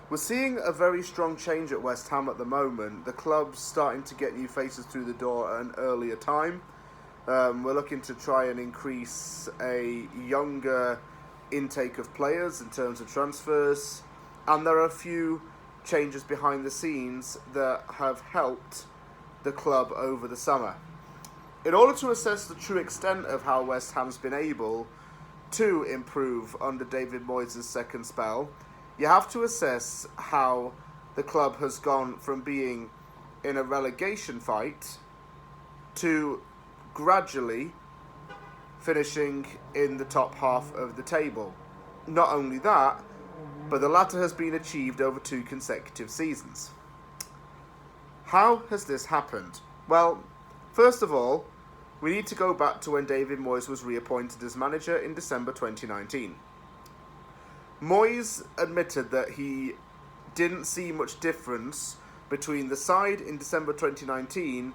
We're seeing a very strong change at West Ham at the moment. The club's starting to get new faces through the door at an earlier time. We're looking to try and increase a younger intake of players in terms of transfers. And there are a few changes behind the scenes that have helped the club over the summer. In order to assess the true extent of how West Ham's been able to improve under David Moyes' second spell, you have to assess how the club has gone from being in a relegation fight to gradually finishing in the top half of the table. Not only that, but the latter has been achieved over 2 consecutive seasons. How has this happened? Well, first of all, we need to go back to when David Moyes was reappointed as manager in December 2019. Moyes admitted that he didn't see much difference between the side in December 2019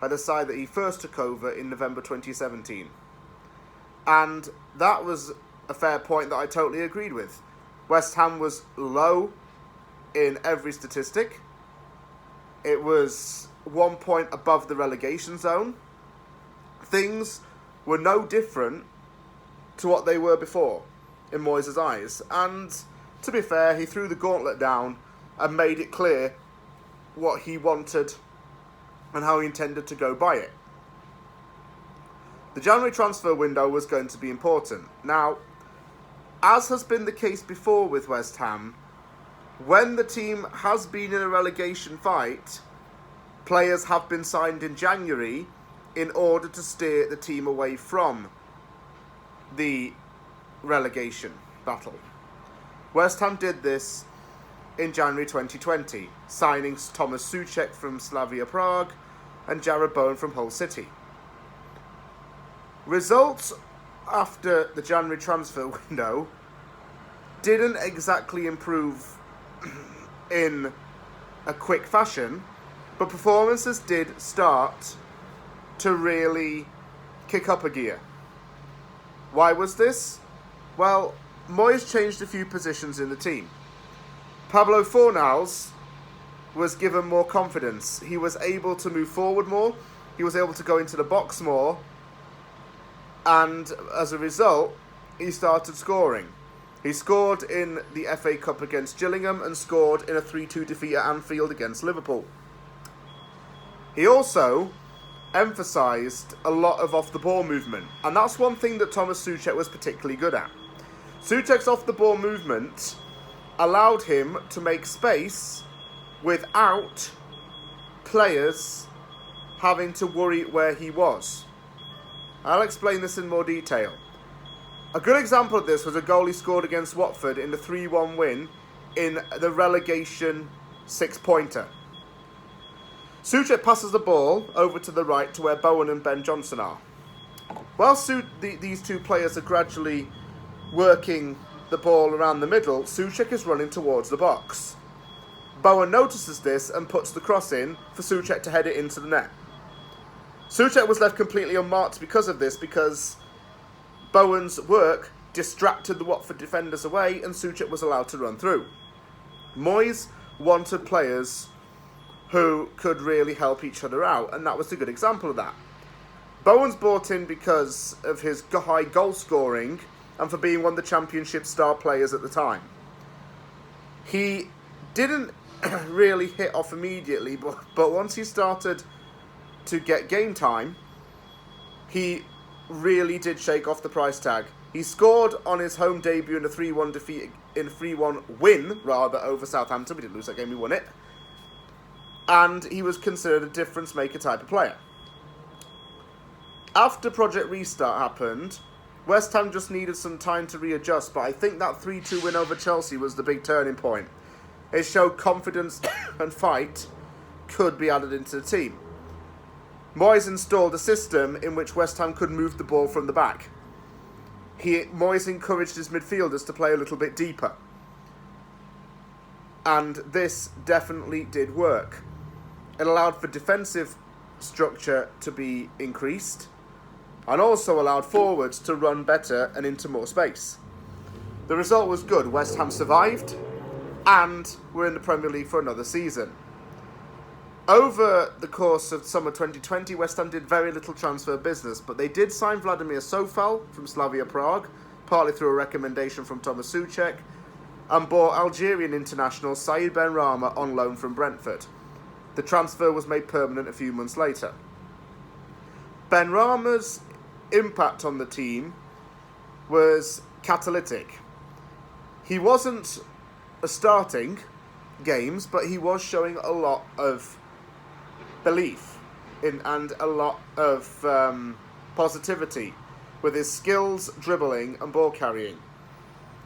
and the side that he first took over in November 2017. And that was a fair point that I totally agreed with. West Ham was low in every statistic. It was 1 point above the relegation zone. Things were no different to what they were before in Moyes' eyes. And to be fair, he threw the gauntlet down and made it clear what he wanted and how he intended to go by it. The January transfer window was going to be important. Now, as has been the case before with West Ham, when the team has been in a relegation fight, players have been signed in January in order to steer the team away from the relegation battle. West Ham did this in January 2020, signing Thomas Souček from Slavia Prague and Jarrod Bowen from Hull City. Results after the January transfer window didn't exactly improve in a quick fashion, but performances did start to really kick up a gear. Why was this? Well, Moyes changed a few positions in the team. Pablo Fornals was given more confidence. He was able to move forward more. He was able to go into the box more. And as a result, he started scoring. He scored in the FA Cup against Gillingham and scored in a 3-2 defeat at Anfield against Liverpool. He also emphasised a lot of off-the-ball movement. And that's one thing that Thomas Souček was particularly good at. Souček's off-the-ball movement allowed him to make space without players having to worry where he was. I'll explain this in more detail. A good example of this was a goal he scored against Watford in the 3-1 win in the relegation 6-pointer. Souček passes the ball over to the right to where Bowen and Ben Johnson are. While these two players are gradually working the ball around the middle, Souček is running towards the box. Bowen notices this and puts the cross in for Souček to head it into the net. Souček was left completely unmarked because of this, because Bowen's work distracted the Watford defenders away and Souček was allowed to run through. Moyes wanted players who could really help each other out, and that was a good example of that. Bowen's brought in because of his high goal scoring and for being one of the Championship star players at the time. He didn't really hit off immediately, but once he started to get game time, he really did shake off the price tag. He scored on his home debut in a 3-1 defeat, in a 3-1 win, rather, over Southampton. We didn't lose that game, we won it. And he was considered a difference maker type of player. After Project Restart happened, West Ham just needed some time to readjust, but I think that 3-2 win over Chelsea was the big turning point. It showed confidence and fight could be added into the team. Moyes installed a system in which West Ham could move the ball from the back. Moyes encouraged his midfielders to play a little bit deeper. And this definitely did work. It allowed for defensive structure to be increased and also allowed forwards to run better and into more space. The result was good. West Ham survived. and were in the Premier League for another season. Over the course of summer 2020, West Ham did very little transfer business, but they did sign Vladimir Sofal from Slavia Prague, partly through a recommendation from Thomas Souček, and bought Algerian international Saïd Benrahma on loan from Brentford. The transfer was made permanent a few months later. Benrahma's impact on the team was catalytic. He wasn't starting games, but he was showing a lot of belief in and a lot of positivity with his skills, dribbling and ball carrying.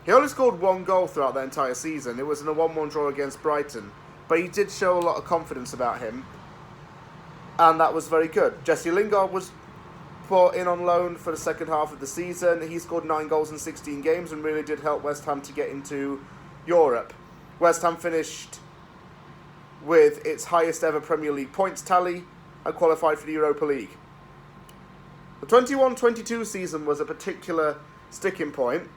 He only scored one goal throughout the entire season. It was in a 1-1 draw against Brighton, but he did show a lot of confidence about him, and that was very good. Jesse Lingard was brought in on loan for the second half of the season. He scored 9 goals in 16 games and really did help West Ham to get into Europe. West Ham finished with its highest ever Premier League points tally and qualified for the Europa League. The 21-22 season was a particular sticking point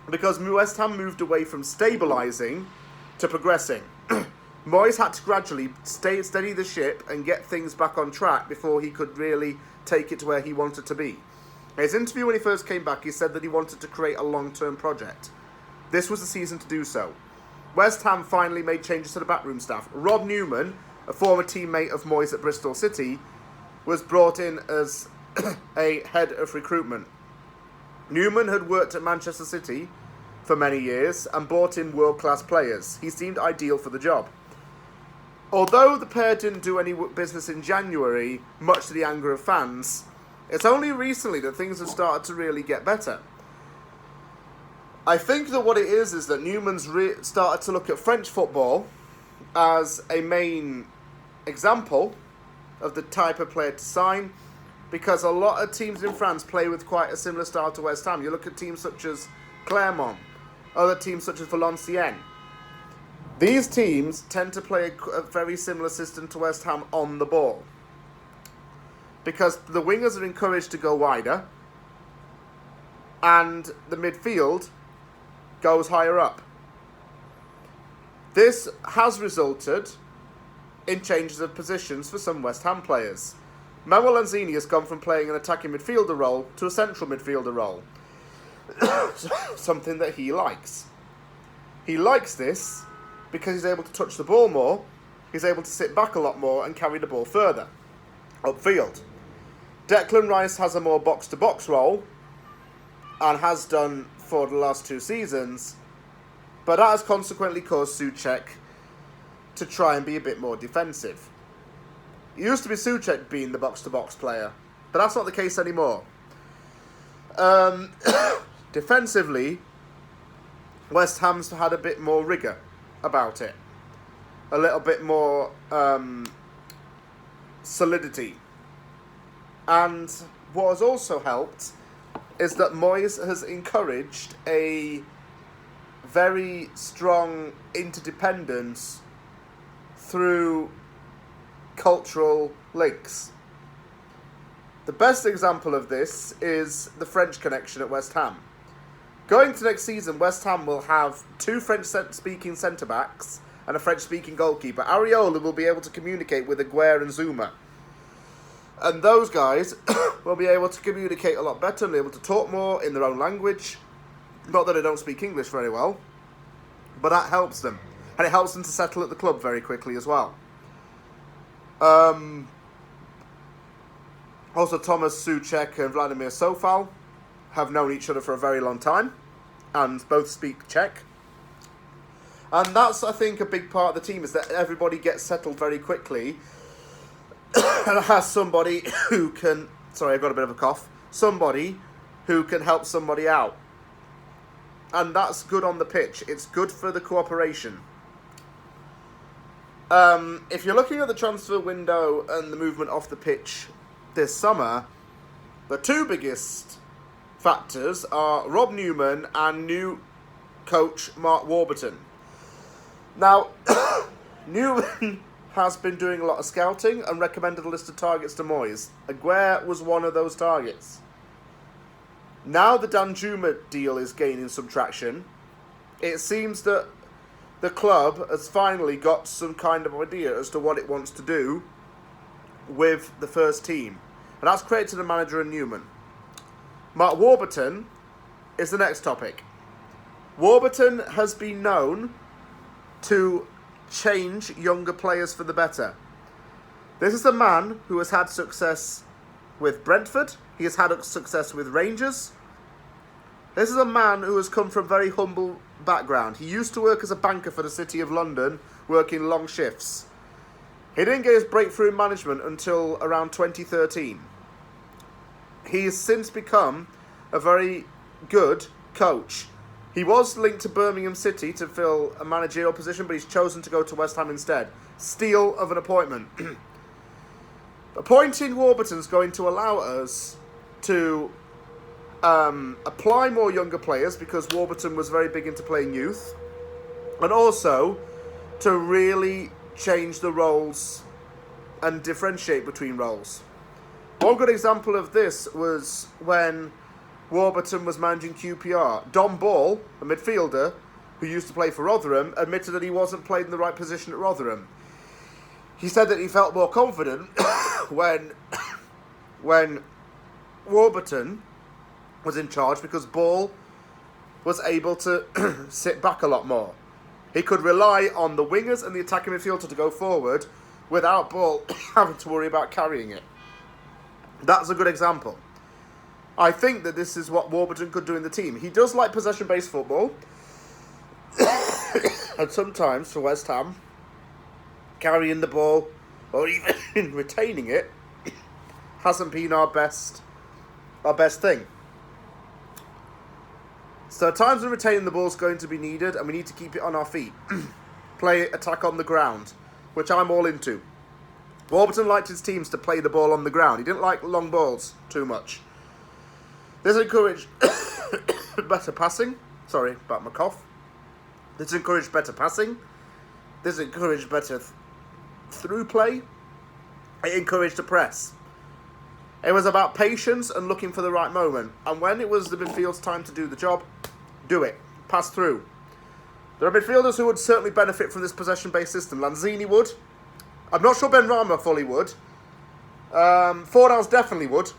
because West Ham moved away from stabilising to progressing. Moyes had to gradually steady the ship and get things back on track before he could really take it to where he wanted to be. In his interview when he first came back, he said that he wanted to create a long-term project. This was the season to do so. West Ham finally made changes to the backroom staff. Rob Newman, a former teammate of Moyes at Bristol City, was brought in as a head of recruitment. Newman had worked at Manchester City for many years and brought in world-class players. He seemed ideal for the job. Although the pair didn't do any business in January, much to the anger of fans, it's only recently that things have started to really get better. I think that what it is that Newman's started to look at French football as a main example of the type of player to sign, because a lot of teams in France play with quite a similar style to West Ham. You look at teams such as Clermont, other teams such as Valenciennes. These teams tend to play a very similar system to West Ham on the ball, because the wingers are encouraged to go wider and the midfield goes higher up. This has resulted in changes of positions for some West Ham players. Manuel Lanzini has gone from playing an attacking midfielder role to a central midfielder role. Something that he likes. He likes this because he's able to touch the ball more, he's able to sit back a lot more and carry the ball further upfield. Declan Rice has a more box-to-box role and has done for the last 2 seasons, but that has consequently caused Souček to try and be a bit more defensive. It used to be Souček being the box-to-box player, but that's not the case anymore. Defensively, West Ham's had a bit more rigour about it. A little bit more solidity. And what has also helped is that Moyes has encouraged a very strong interdependence through cultural links. The best example of this is the French connection at West Ham. Going to next season, West Ham will have 2 French-speaking centre-backs and a French-speaking goalkeeper. Areola will be able to communicate with Aguirre and Zuma. And those guys will be able to communicate a lot better and be able to talk more in their own language. Not that they don't speak English very well, but that helps them. And it helps them to settle at the club very quickly as well. Also, Thomas Souček and Vladimir Sofal have known each other for a very long time and both speak Czech. And that's, I think, a big part of the team, is that everybody gets settled very quickly and has somebody who can... Sorry, I've got a bit of a cough. Somebody who can help somebody out. And that's good on the pitch. It's good for the cooperation. If you're looking at the transfer window and the movement off the pitch this summer, the 2 biggest factors are Rob Newman and new coach Mark Warburton. Now, Newman has been doing a lot of scouting and recommended a list of targets to Moyes. Aguirre was one of those targets. Now the Danjuma deal is gaining some traction. It seems that the club has finally got some kind of idea as to what it wants to do with the first team. And that's created a manager in Newman. Mark Warburton is the next topic. Warburton has been known to change younger players for the better. This is a man who has had success with Brentford. He has had success with Rangers. This is a man who has come from a very humble background. He used to work as a banker for the City of London, working long shifts. He didn't get his breakthrough in management until around 2013. He has since become a very good coach. He was linked to Birmingham City to fill a managerial position, but he's chosen to go to West Ham instead. Steal of an appointment. Appointing Warburton is going to allow us to apply more younger players, because Warburton was very big into playing youth, and also to really change the roles and differentiate between roles. One good example of this was when Warburton was managing QPR. Don Ball, a midfielder who used to play for Rotherham, admitted that he wasn't played in the right position at Rotherham. He said that he felt more confident when Warburton was in charge, because Ball was able to sit back a lot more. He could rely on the wingers and the attacking midfielder to go forward without Ball having to worry about carrying it. That's a good example. I think that this is what Warburton could do in the team. He does like possession-based football. And sometimes, for West Ham, carrying the ball or even retaining it hasn't been our best thing. So at times when retaining the ball is going to be needed, and we need to keep it on our feet. Play attack on the ground, which I'm all into. Warburton liked his teams to play the ball on the ground. He didn't like long balls too much. This encouraged better passing. Sorry about my cough. This encouraged better passing. This encouraged better through play. It encouraged a press. It was about patience and looking for the right moment. And when it was the midfield's time to do the job, do it. Pass through. There are midfielders who would certainly benefit from this possession-based system. Lanzini would. I'm not sure Ben Rama fully would. Fornals definitely would.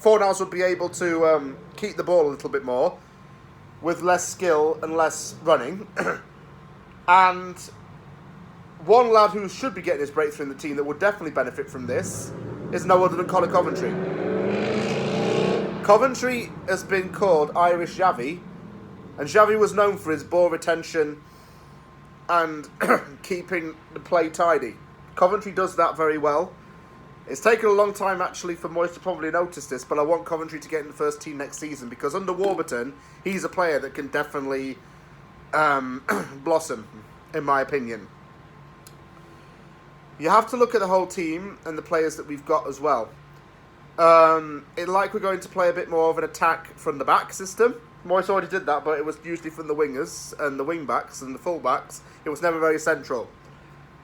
Fornals would be able to keep the ball a little bit more with less skill and less running. And one lad who should be getting his breakthrough in the team that would definitely benefit from this is no other than Colin Coventry. Coventry has been called Irish Xavi, and Xavi was known for his ball retention and keeping the play tidy. Coventry does that very well. It's taken a long time actually for Moyes to probably notice this, but I want Coventry to get in the first team next season, because under Warburton, he's a player that can definitely blossom, in my opinion. You have to look at the whole team and the players that we've got as well. Like we're going to play a bit more of an attack from the back system. Moyes already did that, but it was usually from the wingers and the wing backs and the full backs. It was never very central.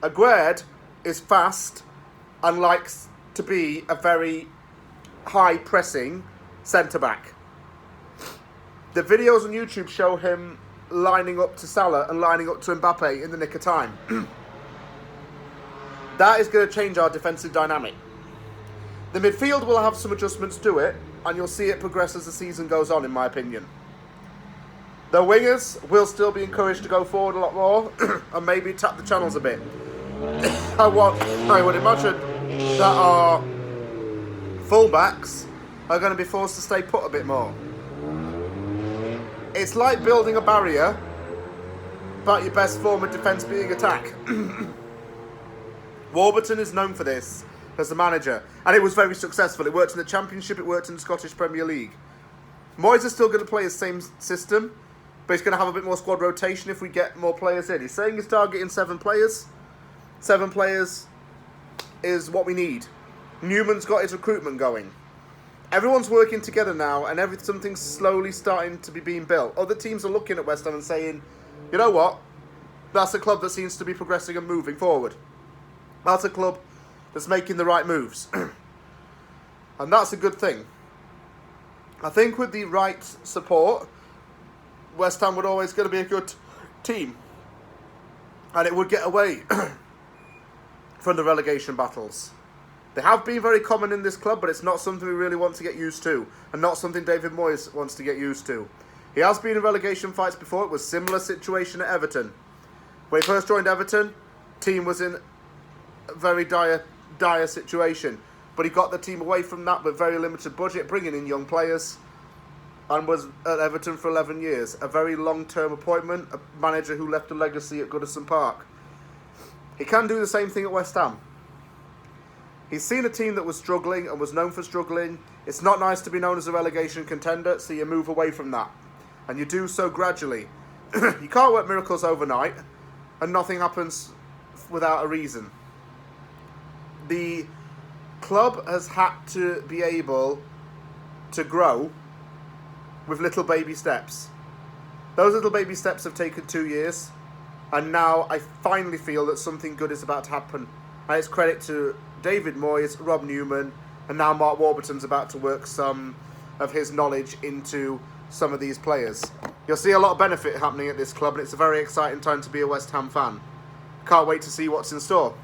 Aguerd is fast and likes to be a very high pressing centre back. The videos on YouTube show him lining up to Salah and lining up to Mbappe in the nick of time. That is going to change our defensive dynamic. The midfield will have some adjustments to it, and you'll see it progress as the season goes on, in my opinion. The wingers will still be encouraged to go forward a lot more, and maybe tap the channels a bit. I would imagine that our fullbacks are going to be forced to stay put a bit more. It's like building a barrier, but your best form of defence being attack. Warburton is known for this as a manager, and it was very successful. It worked in the Championship, it worked in the Scottish Premier League. Moyes is still going to play his same system, but he's going to have a bit more squad rotation if we get more players in. He's saying he's targeting 7 players. 7 players is what we need. Newman's got his recruitment going. Everyone's working together now, and something's slowly starting to be being built. Other teams are looking at West Ham and saying, you know what? That's a club that seems to be progressing and moving forward. That's a club that's making the right moves. And that's a good thing. I think with the right support, West Ham would always going to be a good team. and it would get away from the relegation battles. They have been very common in this club, but it's not something we really want to get used to, and not something David Moyes wants to get used to. He has been in relegation fights before. It was a similar situation at Everton. When he first joined Everton, team was in a very dire situation, but he got the team away from that with very limited budget, bringing in young players, and was at Everton for 11 years. A very long-term appointment, a manager who left a legacy at Goodison Park. He can do the same thing at West Ham. He's seen a team that was struggling and was known for struggling. It's not nice to be known as a relegation contender, so you move away from that. And you do so gradually. You can't work miracles overnight, and nothing happens without a reason. The club has had to be able to grow with little baby steps. Those little baby steps have taken 2 years, and now I finally feel that something good is about to happen. And it's credit to David Moyes, Rob Newman, and now Mark Warburton's about to work some of his knowledge into some of these players. You'll see a lot of benefit happening at this club, and it's a very exciting time to be a West Ham fan. Can't wait to see what's in store.